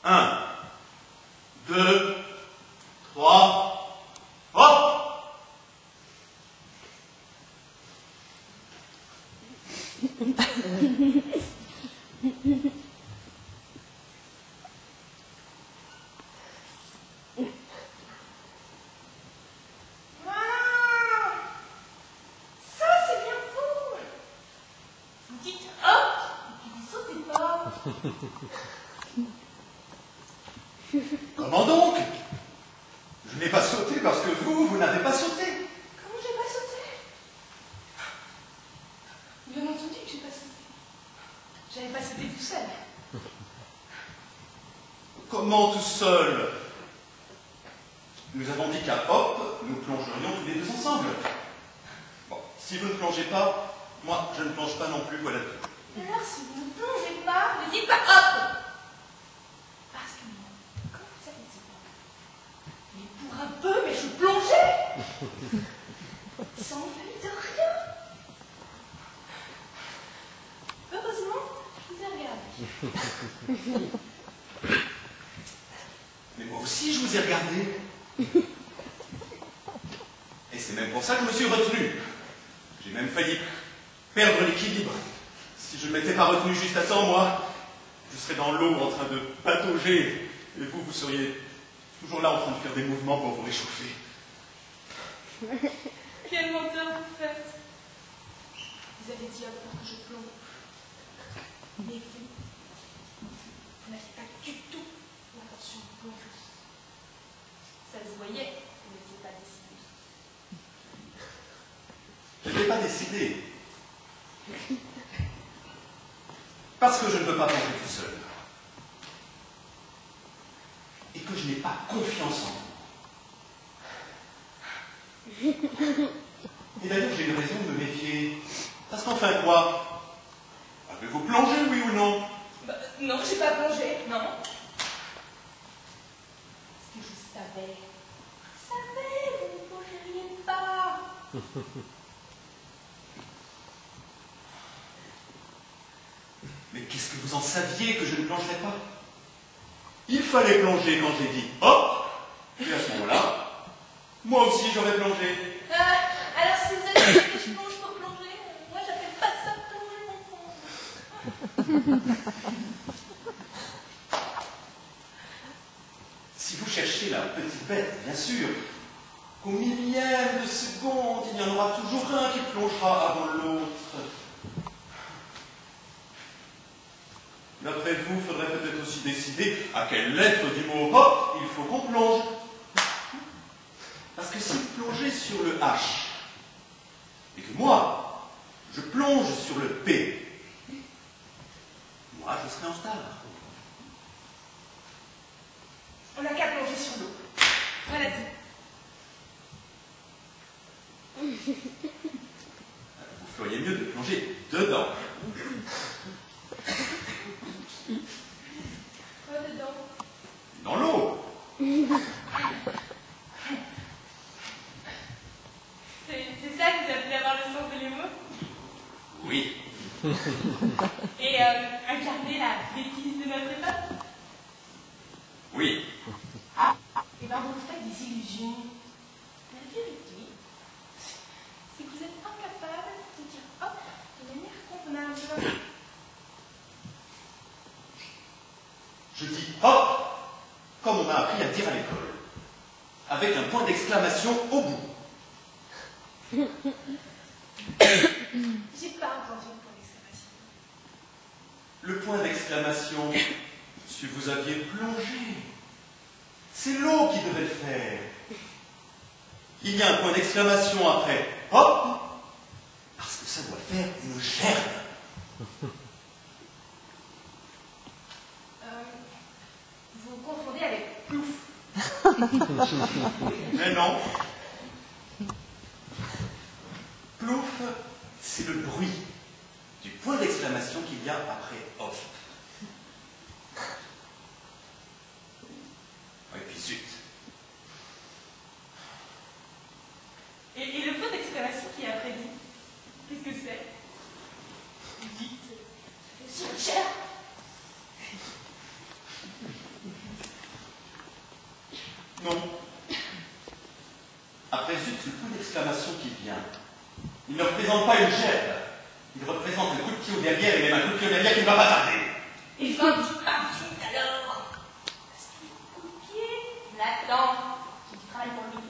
Un, deux, trois, hop! Comment donc? Je n'ai pas sauté parce que vous n'avez pas sauté. Comment j'ai pas sauté? Bien entendu que j'ai pas sauté. J'avais pas sauté tout seul. Comment tout seul? Nous avons dit qu'à hop, nous plongerions tous les deux ensemble. Bon, si vous ne plongez pas, moi je ne plonge pas non plus, voilà tout. Alors si vous ne plongez pas, ne dites pas hop! Parce que moi, comment ça ne dit pas? Mais pour un peu, mais je plongeais! Sans but de rien! Heureusement, je vous ai regardé. Mais moi aussi je vous ai regardé. Et c'est même pour ça que je me suis retenu. J'ai même failli perdre l'équilibre. Si je ne m'étais pas retenu juste à temps, moi, je serais dans l'eau en train de patauger. Et vous, vous seriez toujours là en train de faire des mouvements pour vous réchauffer. Quel menteur vous faites! Vous avez dit hop pour que je plonge. Mais vous n'avez pas du tout l'intention de plonger. Ça se voyait, vous n'étiez pas décidé. Je n'ai pas décidé. Parce que je ne peux pas plonger tout seul. Et que je n'ai pas confiance en vous. Et d'ailleurs, j'ai une raison de me méfier. Parce qu'enfin quoi? Avez-vous plongé, oui ou non? Bah, non, j'ai pas plongé, non. Parce que je savais. Je savais, vous ne plongeriez pas. Mais qu'est-ce que vous en saviez que je ne plongerais pas? Il fallait plonger quand j'ai dit hop, et à ce moment-là, moi aussi j'aurais plongé. Alors si vous êtes dit que je plonge pour plonger, moi j'appelle pas ça plonger, mon fond. Si vous cherchez la petite bête, bien sûr, qu'au millième de seconde, il y en aura toujours un qui plongera avant l'autre. D'après vous, il faudrait peut-être aussi décider à quelle lettre du mot hop il faut qu'on plonge. Parce que si vous plongez sur le H, et que moi, je plonge sur le P, moi, je serai en retard. On n'a qu'à plonger sur l'eau. Voilà dit. Vous feriez mieux de plonger dedans. Quoi dedans? Dans l'eau. C'est ça que vous appelez avoir le sens de l'humour? Oui. Et incarner la bêtise de notre époque? Oui. Et ben vous faites des illusions. La vérité, hop, comme on m'a appris à dire à l'école, avec un point d'exclamation au bout. J'ai pas entendu le point d'exclamation. Le point d'exclamation, si vous aviez plongé, c'est l'eau qui devait le faire. Il y a un point d'exclamation après, hop, parce que ça doit faire une gerbe. Vous confondez avec plouf. Mais non. Plouf, c'est le bruit du point d'exclamation qu'il y a après hop. Et puis zut. Et le point d'exclamation qui est après dit, qu'est-ce que c'est? Vite. Je suis cher. Non. Après zut, le point d'exclamation qui vient, il ne représente pas une gerbe. Il représente un coup de pied au derrière et même un coup de pied au derrière qui ne va pas tarder. Et quand tu pars vite alors? Parce qu'il faut coup de pied. L'attends. Tu travailles pour lui.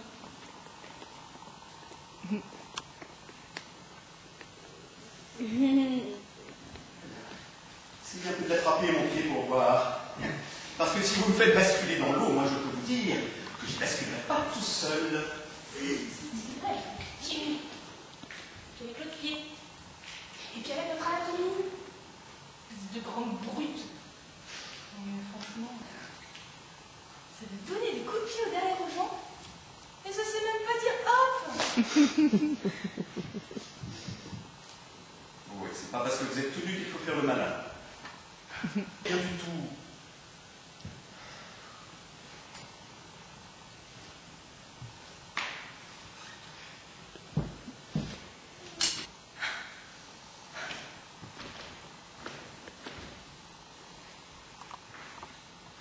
C'est bien que d'attraper mon pied pour voir. Parce que si vous me faites basculer dans l'eau, moi je peux vous dire que je ne basculerai pas tout seul. C'est vrai, continue. Tu avec l'autre pied. Et puis avec notre anatomie. De grandes brutes. Mais franchement, ça veut donner des coups de pied au derrière aux gens. Et ça sait même pas dire hop. Oui, c'est pas parce que vous êtes tout nu qu'il faut faire le malin. Rien du tout.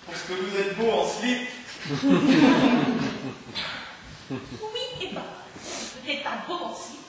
Parce que vous êtes beau en slip. Oui, et ben, peut-être pas beau en slip,